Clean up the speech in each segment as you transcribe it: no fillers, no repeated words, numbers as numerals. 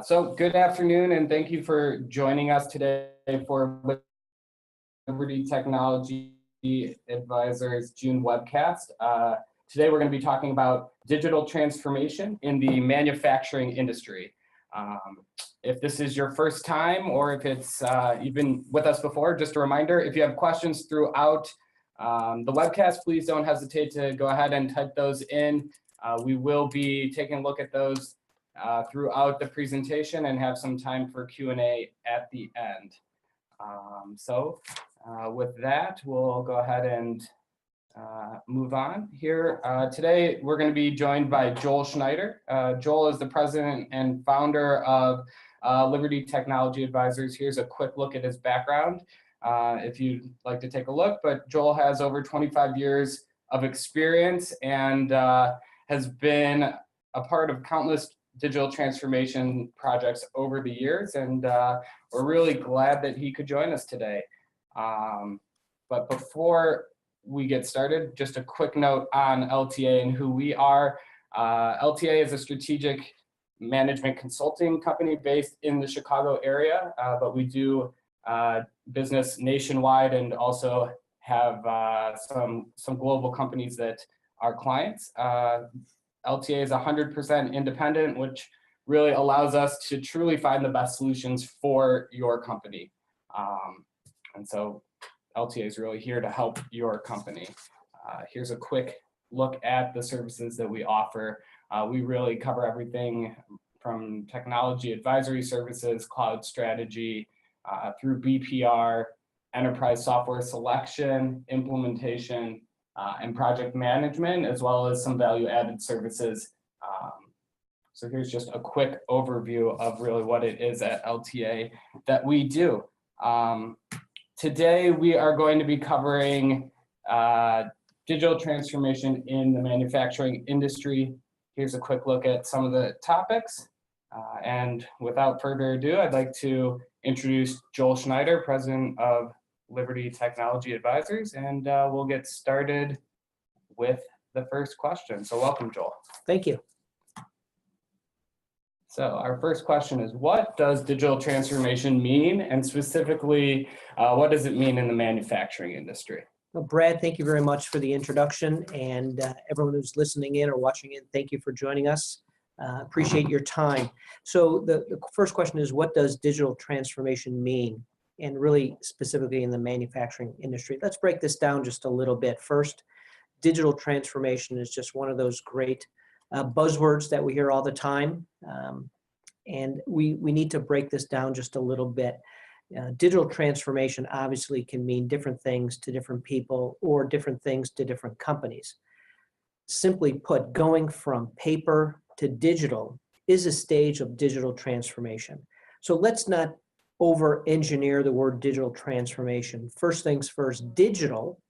So good afternoon, and thank you for joining us today for Liberty Technology Advisors June webcast. Today we're going to be talking about digital transformation in the manufacturing industry. If this is your first time, or if it's you've been with us before, just a reminder, if you have questions throughout the webcast, please don't hesitate to go ahead and type those in. We will be taking a look at those throughout the presentation and have some time for Q&A at the end. With that, we'll go ahead and move on here. Today, we're going to be joined by Joel Schneider. Joel is the president and founder of Liberty Technology Advisors. Here's a quick look at his background if you'd like to take a look. But Joel has over 25 years of experience and has been a part of countless digital transformation projects over the years, and we're really glad that he could join us today. But before we get started, just a quick note on LTA and who we are. LTA is a strategic management consulting company based in the Chicago area, but we do business nationwide and also have some global companies that are clients. LTA is 100% independent, which really allows us to truly find the best solutions for your company. And so LTA is really here to help your company. Here's a quick look at the services that we offer. We really cover everything from technology advisory services, cloud strategy, through BPR, enterprise software selection, implementation, and project management, as well as some value-added services. So here's just a quick overview of really what it is at LTA that we do. Today, we are going to be covering digital transformation in the manufacturing industry. Here's a quick look at some of the topics. And without further ado, I'd like to introduce Joel Schneider, president of Liberty Technology Advisors, and we'll get started with the first question. So welcome, Joel. Thank you. So our first question is, what does digital transformation mean? And specifically, what does it mean in the manufacturing industry? Well, Brad, thank you very much for the introduction, and everyone who's listening in or watching in, thank you for joining us. Appreciate your time. So the first question is, what does digital transformation mean? And really specifically in the manufacturing industry. Let's break this down just a little bit. First, digital transformation is just one of those great buzzwords that we hear all the time. And we need to break this down just a little bit. Digital transformation obviously can mean different things to different people or different things to different companies. Simply put, going from paper to digital is a stage of digital transformation. So let's not over-engineer the word digital transformation. First things first, digital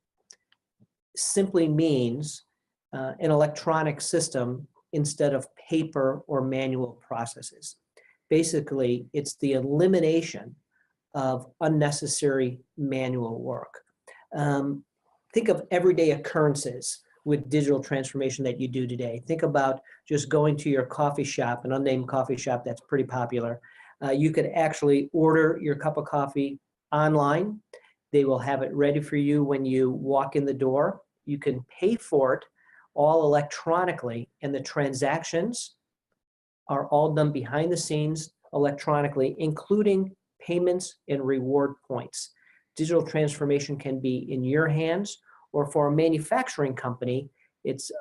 simply means an electronic system instead of paper or manual processes. Basically, it's the elimination of unnecessary manual work. Think of everyday occurrences with digital transformation that you do today. Think about just going to your coffee shop, an unnamed coffee shop that's pretty popular. You could actually order your cup of coffee online. They will have it ready for you when you walk in the door. You can pay for it all electronically, and the transactions are all done behind the scenes electronically, including payments and reward points. Digital transformation can be in your hands, or for a manufacturing company, it's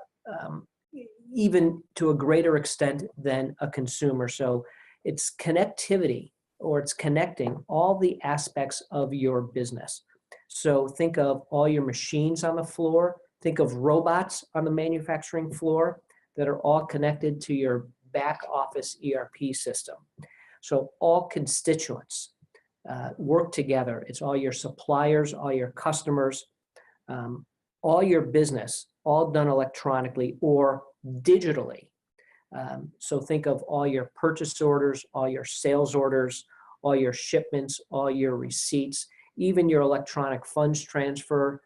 even to a greater extent than a consumer. So it's connectivity, or it's connecting all the aspects of your business. So think of all your machines on the floor. Think of robots on the manufacturing floor that are all connected to your back office ERP system. So all constituents work together. It's all your suppliers, all your customers, all your business, all done electronically or digitally. So think of all your purchase orders, all your sales orders, all your shipments, all your receipts, even your electronic funds transfer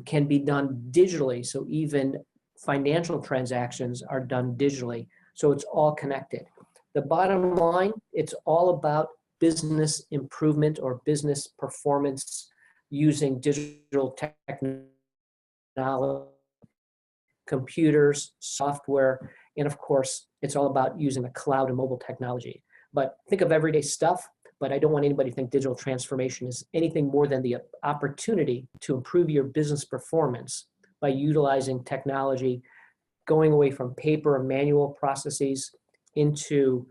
can be done digitally. So even financial transactions are done digitally. So it's all connected. The bottom line, it's all about business improvement or business performance using digital technology, computers, software, and of course, it's all about using the cloud and mobile technology. But think of everyday stuff, but I don't want anybody to think digital transformation is anything more than the opportunity to improve your business performance by utilizing technology, going away from paper and manual processes into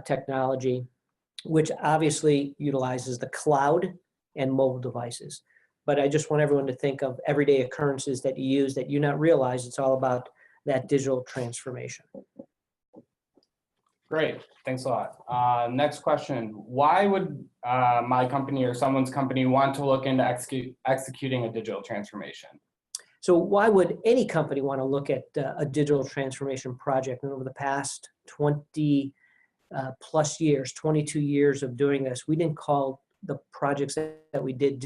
technology, which obviously utilizes the cloud and mobile devices. But I just want everyone to think of everyday occurrences that you use that you not realize it's all about that digital transformation. Great, thanks a lot. Next question. Why would my company or someone's company want to look into executing a digital transformation? So why would any company want to look at a digital transformation project? And over the past 20 plus years, 22 years of doing this, we didn't call the projects that we did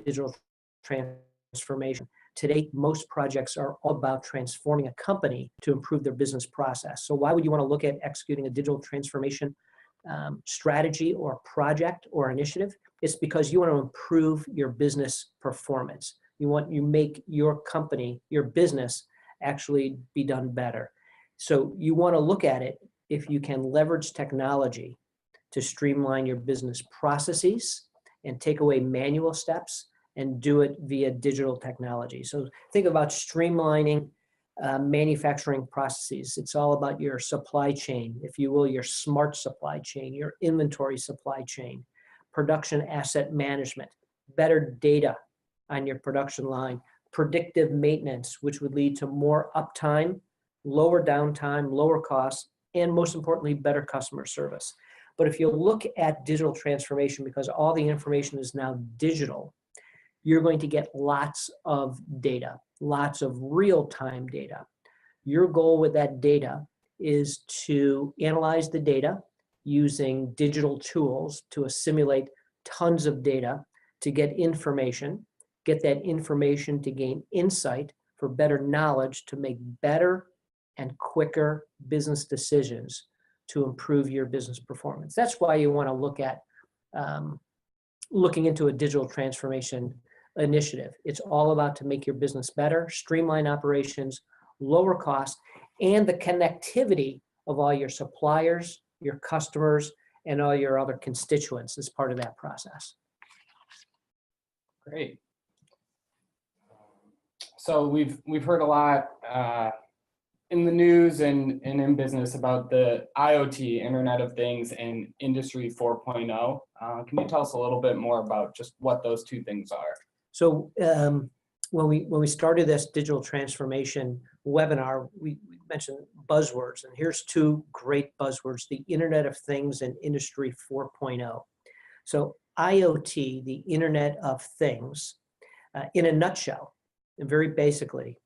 digital transformation. Today, most projects are all about transforming a company to improve their business process. So why would you want to look at executing a digital transformation strategy or project or initiative? It's because you want to improve your business performance. You make your company, your business actually be done better. So you want to look at it if you can leverage technology to streamline your business processes and take away manual steps and do it via digital technology. So think about streamlining manufacturing processes. It's all about your supply chain, if you will, your smart supply chain, your inventory supply chain, production asset management, better data on your production line, predictive maintenance, which would lead to more uptime, lower downtime, lower costs, and most importantly, better customer service. But if you look at digital transformation, because all the information is now digital, you're going to get lots of data, lots of real-time data. Your goal with that data is to analyze the data using digital tools to assimilate tons of data to get information, get that information to gain insight for better knowledge to make better and quicker business decisions to improve your business performance. That's why you want to look at looking into a digital transformation initiative. It's all about to make your business better, streamline operations, lower costs, and the connectivity of all your suppliers, your customers, and all your other constituents as part of that process. Great. So we've heard a lot in the news and in business about the IoT, Internet of Things, and Industry 4.0. Can you tell us a little bit more about just what those two things are? So when we started this digital transformation webinar, we mentioned buzzwords, and here's two great buzzwords: the Internet of Things and Industry 4.0. So IoT, the Internet of Things, in a nutshell, and very basically,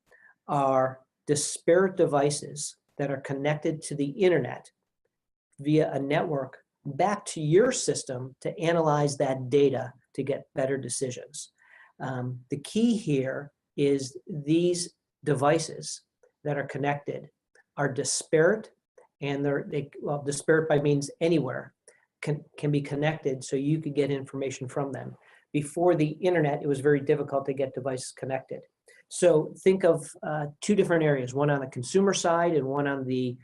are disparate devices that are connected to the internet via a network back to your system to analyze that data to get better decisions. The key here is these devices that are connected are disparate, and well, disparate by means anywhere can be connected so you could get information from them. Before the internet, it was very difficult to get devices connected. So think of two different areas, one on the consumer side and one on the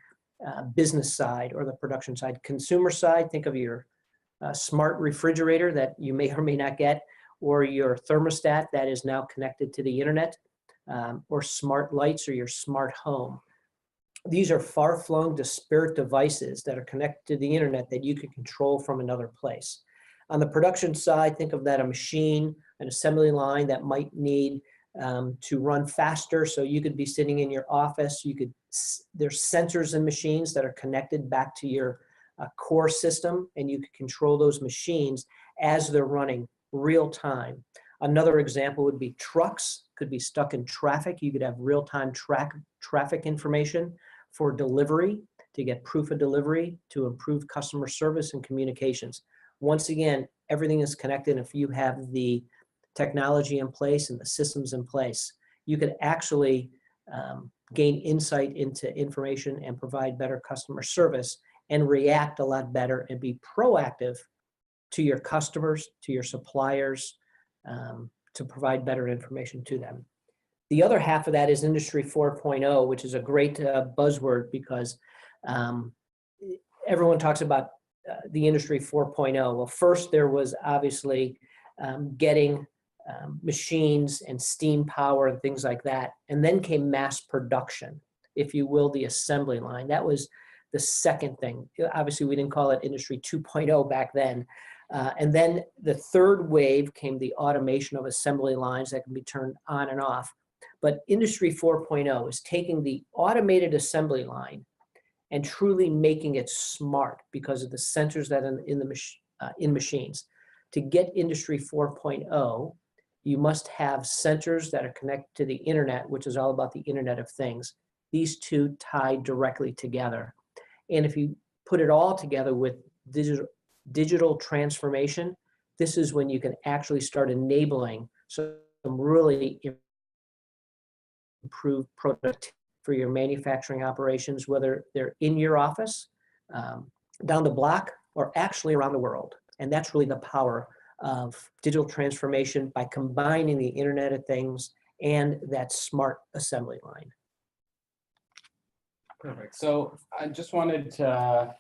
business side or the production side. Consumer side, think of your smart refrigerator that you may or may not get, or your thermostat that is now connected to the internet, or smart lights or your smart home. These are far-flung disparate devices that are connected to the internet that you can control from another place. On the production side, think of that a machine, an assembly line that might need to run faster. So you could be sitting in your office, there's sensors and machines that are connected back to your core system, and you can control those machines as they're running real time. Another example would be trucks could be stuck in traffic. You could have real-time traffic information for delivery, to get proof of delivery, to improve customer service and communications. Once again, everything is connected. If you have the technology in place and the systems in place, you could actually gain insight into information and provide better customer service and react a lot better and be proactive to your customers, to your suppliers, to provide better information to them. The other half of that is Industry 4.0, which is a great buzzword because everyone talks about the Industry 4.0. Well, first there was obviously getting machines and steam power and things like that. And then came mass production, if you will, the assembly line. That was the second thing. Obviously, we didn't call it Industry 2.0 back then. And then the third wave came the automation of assembly lines that can be turned on and off. But Industry 4.0 is taking the automated assembly line and truly making it smart because of the sensors that are in machines. To get Industry 4.0, you must have sensors that are connected to the internet, which is all about the Internet of Things. These two tie directly together. And if you put it all together with digital transformation, this is when you can actually start enabling some really improved productivity for your manufacturing operations, whether they're in your office, down the block, or actually around the world. And that's really the power of digital transformation by combining the Internet of Things and that smart assembly line. Perfect. So I just wanted to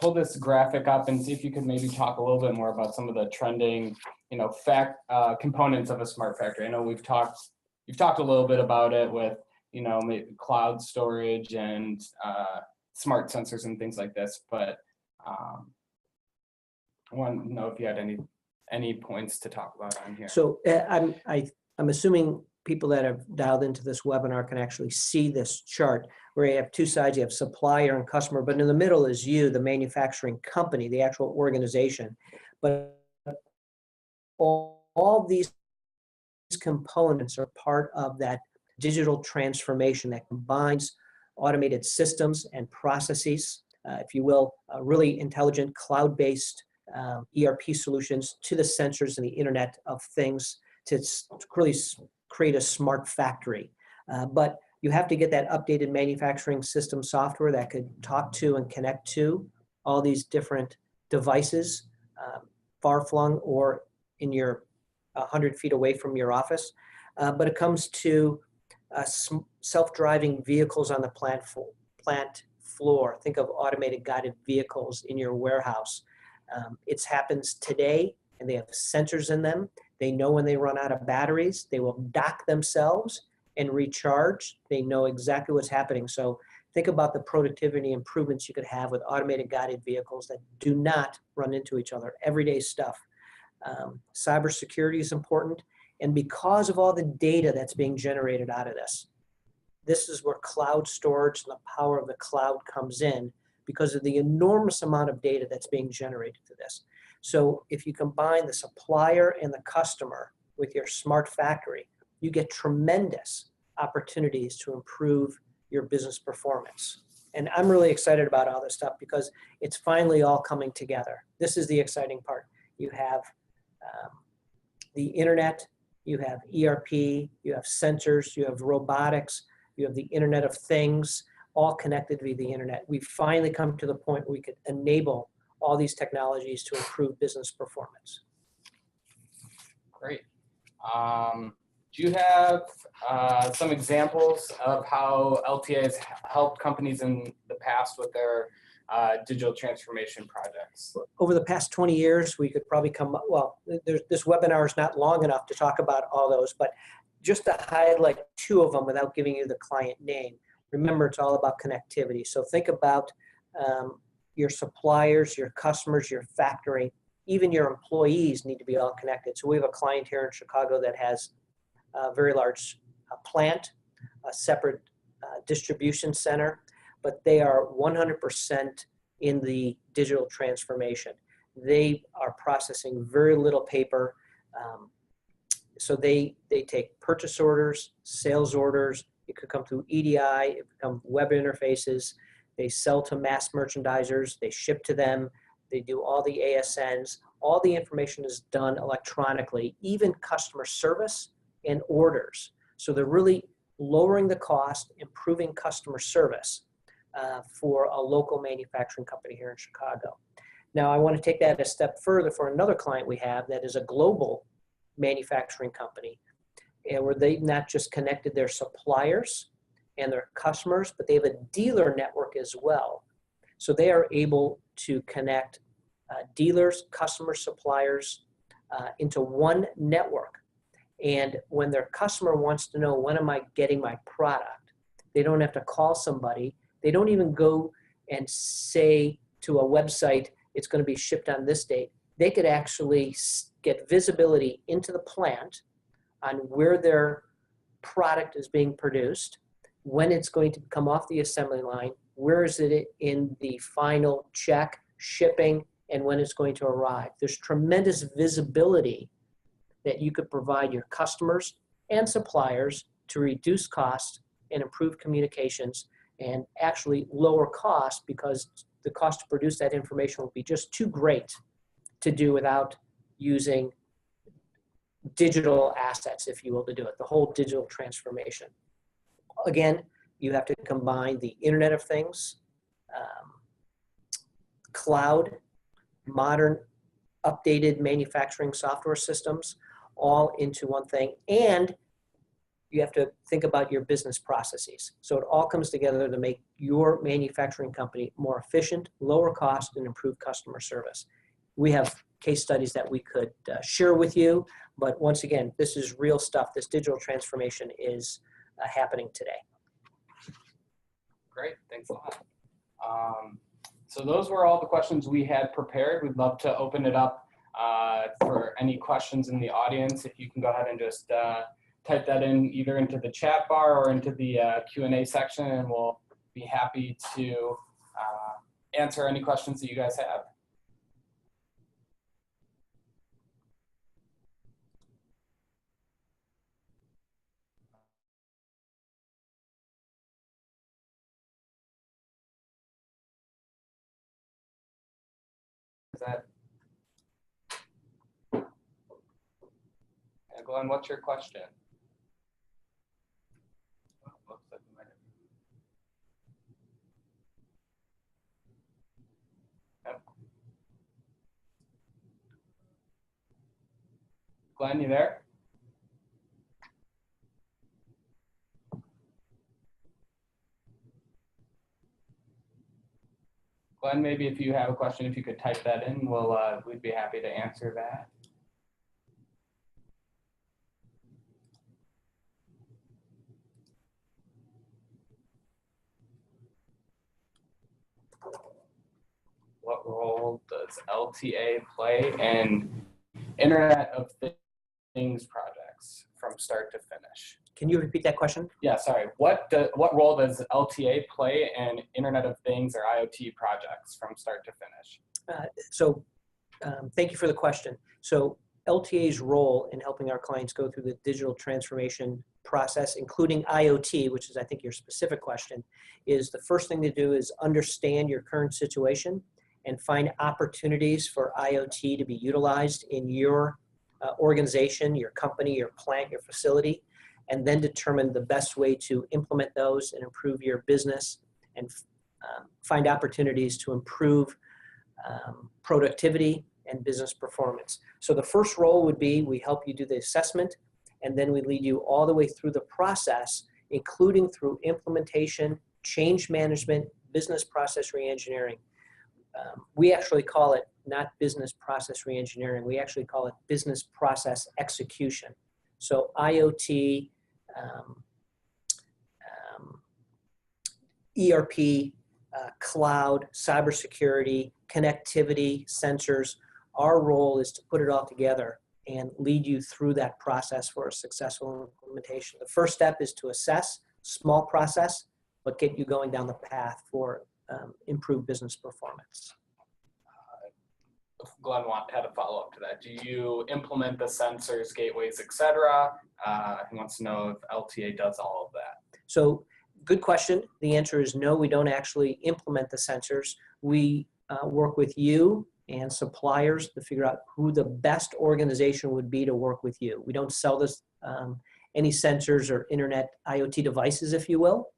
pull this graphic up and see if you could maybe talk a little bit more about some of the trending, components of a smart factory. I know you've talked a little bit about it with, maybe cloud storage and smart sensors and things like this, but I want to know if you had any points to talk about on here. So I'm assuming people that have dialed into this webinar can actually see this chart where you have two sides. You have supplier and customer, but in the middle is you, the manufacturing company, the actual organization. But all these components are part of that digital transformation that combines automated systems and processes, if you will, really intelligent cloud-based ERP solutions to the sensors and the Internet of Things to really create a smart factory. But you have to get that updated manufacturing system software that could talk to and connect to all these different devices, far-flung or in your 100 feet away from your office. But it comes to self-driving vehicles on the plant floor. Think of automated guided vehicles in your warehouse. It happens today, and they have sensors in them. They know when they run out of batteries. They will dock themselves and recharge. They know exactly what's happening. So think about the productivity improvements you could have with automated guided vehicles that do not run into each other. Everyday stuff. Cybersecurity is important. And because of all the data that's being generated out of this is where cloud storage and the power of the cloud comes in because of the enormous amount of data that's being generated to this. So if you combine the supplier and the customer with your smart factory, you get tremendous opportunities to improve your business performance. And I'm really excited about all this stuff because it's finally all coming together. This is the exciting part. You have the internet, you have ERP, you have sensors, you have robotics, you have the Internet of Things, all connected via the internet. We've finally come to the point where we could enable all these technologies to improve business performance. Great. Do you have some examples of how LTA has helped companies in the past with their digital transformation projects? Over the past 20 years, we could probably this webinar is not long enough to talk about all those, but just to highlight two of them without giving you the client name. Remember, it's all about connectivity. So think about your suppliers, your customers, your factory, even your employees need to be all connected. So we have a client here in Chicago that has a very large plant, a separate distribution center, but they are 100% in the digital transformation. They are processing very little paper. So they take purchase orders, sales orders. It could come through EDI, it could come web interfaces. They sell to mass merchandisers, they ship to them, they do all the ASNs. All the information is done electronically, even customer service and orders. So they're really lowering the cost, improving customer service. for a local manufacturing company here in Chicago. Now, I want to take that a step further for another client we have that is a global manufacturing company, and where they've not just connected their suppliers and their customers, but they have a dealer network as well. So they are able to connect dealers, customers, suppliers into one network. And when their customer wants to know, when am I getting my product, they don't have to call somebody. They don't even go and say to a website, it's going to be shipped on this date. They could actually get visibility into the plant on where their product is being produced, when it's going to come off the assembly line, where is it in the final check, shipping, and when it's going to arrive. There's tremendous visibility that you could provide your customers and suppliers to reduce costs and improve communications and actually lower costs, because the cost to produce that information will be just too great to do without using digital assets, if you will, to do it, the whole digital transformation. Again, you have to combine the Internet of Things, cloud, modern, updated manufacturing software systems, all into one thing. And you have to think about your business processes. So it all comes together to make your manufacturing company more efficient, lower cost, and improve customer service. We have case studies that we could share with you, but once again, this is real stuff. This digital transformation is happening today. Great, thanks a lot. So those were all the questions we had prepared. We'd love to open it up for any questions in the audience. If you can go ahead and just type that in either into the chat bar or into the Q&A section, and we'll be happy to answer any questions that you guys have. Is that? Yeah, Glenn, what's your question? Oh, looks like we might have... Yep. Glenn, you there? Glenn, maybe if you have a question, if you could type that in, we'd be happy to answer that. What role does LTA play in Internet of Things projects from start to finish? Can you repeat that question? Yeah, sorry. What role does LTA play in Internet of Things or IoT projects from start to finish? Thank you for the question. So LTA's role in helping our clients go through the digital transformation process, including IoT, which is, I think, your specific question, is the first thing to do is understand your current situation and find opportunities for IoT to be utilized in your organization, your company, your plant, your facility, and then determine the best way to implement those and improve your business and find opportunities to improve productivity and business performance. So the first role would be we help you do the assessment, and then we lead you all the way through the process, including through implementation, change management, business process reengineering. We actually call it not business process reengineering, we actually call it business process execution. So IoT, ERP, cloud, cybersecurity, connectivity, sensors. Our role is to put it all together and lead you through that process for a successful implementation. The first step is to assess, small process, but get you going down the path for improved business performance. Glenn had a follow-up to that. Do you implement the sensors, gateways, et cetera? He wants to know if LTA does all of that. So good question. The answer is no, we don't actually implement the sensors. We work with you and suppliers to figure out who the best organization would be to work with you. We don't sell this any sensors or internet IoT devices, if you will.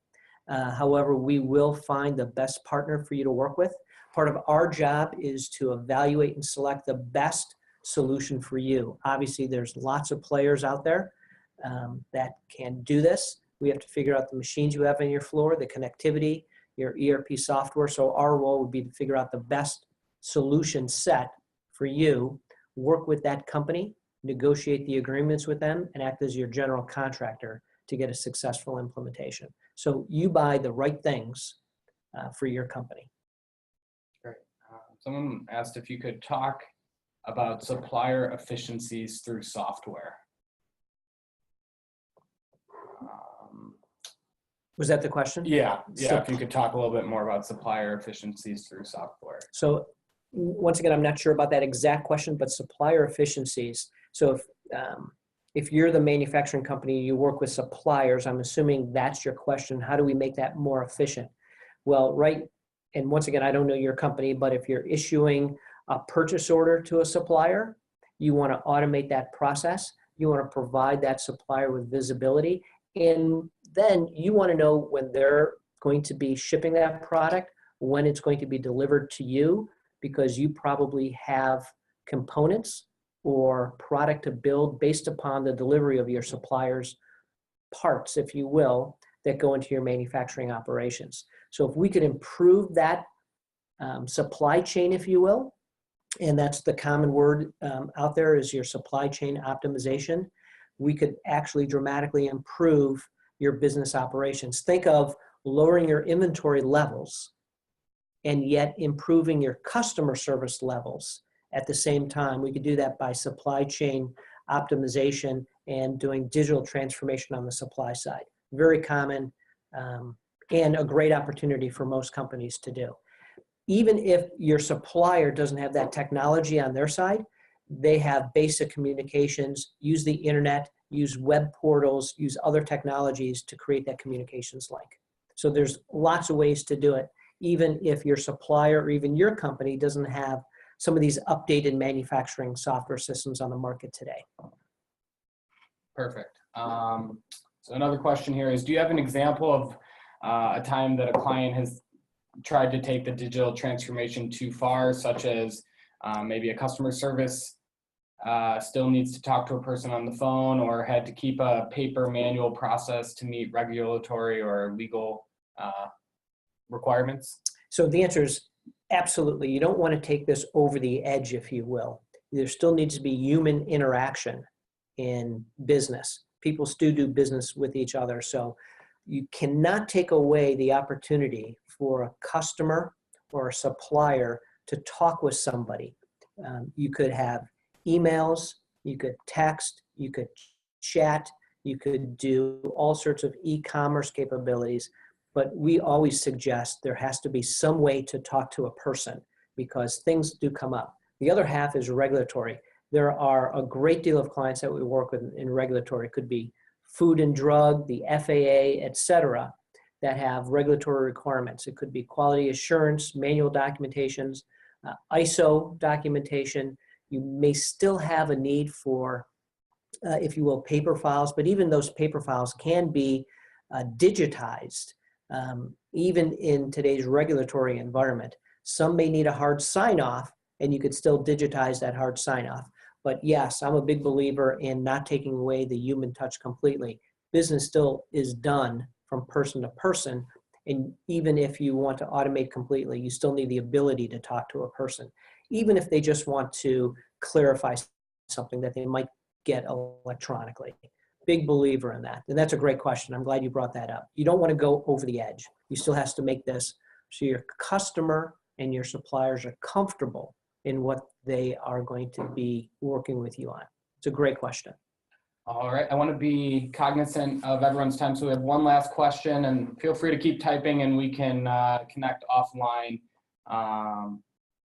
However, we will find the best partner for you to work with. Part of our job is to evaluate and select the best solution for you. Obviously, there's lots of players out there that can do this. We have to figure out the machines you have on your floor, the connectivity, your ERP software. So our role would be to figure out the best solution set for you, work with that company, negotiate the agreements with them, and act as your general contractor to get a successful implementation. So you buy the right things for your company. Great. Someone asked if you could talk about supplier efficiencies through software. Was that the question? Yeah. If you could talk a little bit more about supplier efficiencies through software. So once again, I'm not sure about that exact question, but supplier efficiencies. So if you're the manufacturing company, you work with suppliers, I'm assuming that's your question. How do we make that more efficient? Well, right. And once again, I don't know your company, but if you're issuing a purchase order to a supplier, you want to automate that process. You want to provide that supplier with visibility. And then you want to know when they're going to be shipping that product, when it's going to be delivered to you, because you probably have components or product to build based upon the delivery of your supplier's parts, if you will, that go into your manufacturing operations. So if we could improve that supply chain, if you will, and that's the common word out there is your supply chain optimization, we could actually dramatically improve your business operations. Think of lowering your inventory levels and yet improving your customer service levels at the same time. We could do that by supply chain optimization and doing digital transformation on the supply side. Very common and a great opportunity for most companies to do. Even if your supplier doesn't have that technology on their side, they have basic communications, use the internet, use web portals, use other technologies to create that communications link. So there's lots of ways to do it, even if your supplier or even your company doesn't have some of these updated manufacturing software systems on the market today. Perfect. So another question here is, do you have an example of a time that a client has tried to take the digital transformation too far, such as maybe a customer service still needs to talk to a person on the phone, or had to keep a paper manual process to meet regulatory or legal requirements? So the answer is absolutely. You don't want to take this over the edge, if you will. There still needs to be human interaction in business. People still do business with each other. So you cannot take away the opportunity for a customer or a supplier to talk with somebody. You could have emails, you could text, you could chat, you could do all sorts of e-commerce capabilities, but we always suggest there has to be some way to talk to a person because things do come up. The other half is regulatory. There are a great deal of clients that we work with in regulatory. It could be food and drug, the FAA, et cetera, that have regulatory requirements. It could be quality assurance, manual documentations, ISO documentation. You may still have a need for, if you will, paper files, but even those paper files can be digitized, even in today's regulatory environment. Some may need a hard sign-off, and you could still digitize that hard sign-off. But yes, I'm a big believer in not taking away the human touch completely. Business still is done from person to person, and even if you want to automate completely, you still need the ability to talk to a person, even if they just want to clarify something that they might get electronically. Big believer in that. And that's a great question. I'm glad you brought that up. You don't want to go over the edge. You still has to make this so your customer and your suppliers are comfortable in what they are going to be working with you on. It's a great question. All right, I want to be cognizant of everyone's time, so we have one last question, and feel free to keep typing and we can connect offline.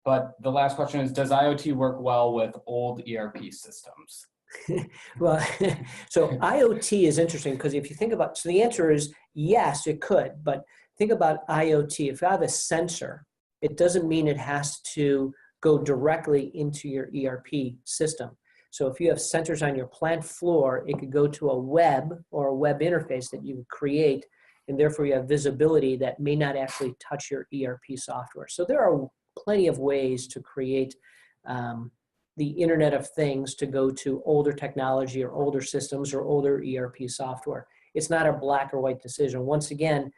But the last question is, does IoT work well with old ERP systems? Well, so IoT is interesting because if you think about, so the answer is yes, it could, but think about IoT. If you have a sensor, it doesn't mean it has to go directly into your ERP system. So if you have sensors on your plant floor, it could go to a web or a web interface that you create and therefore you have visibility that may not actually touch your ERP software. So there are plenty of ways to create the Internet of Things to go to older technology or older systems or older ERP software. It's not a black or white decision. Once again,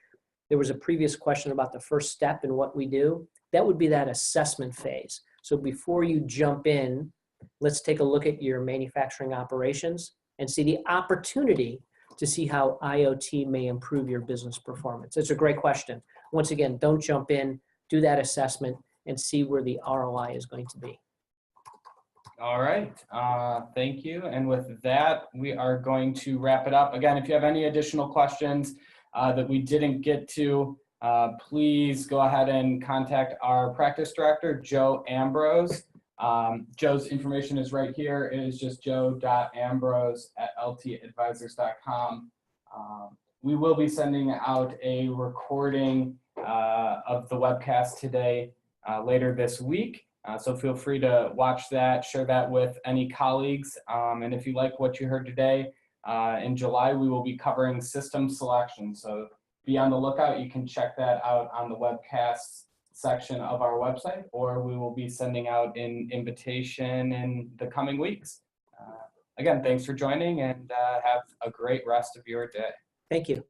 there was a previous question about the first step in what we do. That would be that assessment phase. So before you jump in, let's take a look at your manufacturing operations and see the opportunity to see how IoT may improve your business performance. It's a great question. Once again, don't jump in, do that assessment and see where the ROI is going to be. All right, thank you. And with that, we are going to wrap it up. Again, if you have any additional questions that we didn't get to, please go ahead and contact our practice director, Joe Ambrose. Joe's information is right here. It is just joe.ambrose@ltadvisors.com. We will be sending out a recording of the webcast today later this week. So feel free to watch that, share that with any colleagues. And if you like what you heard today, in July, we will be covering system selection. So be on the lookout. You can check that out on the webcast section of our website, or we will be sending out an invitation in the coming weeks. Again, thanks for joining and have a great rest of your day. Thank you.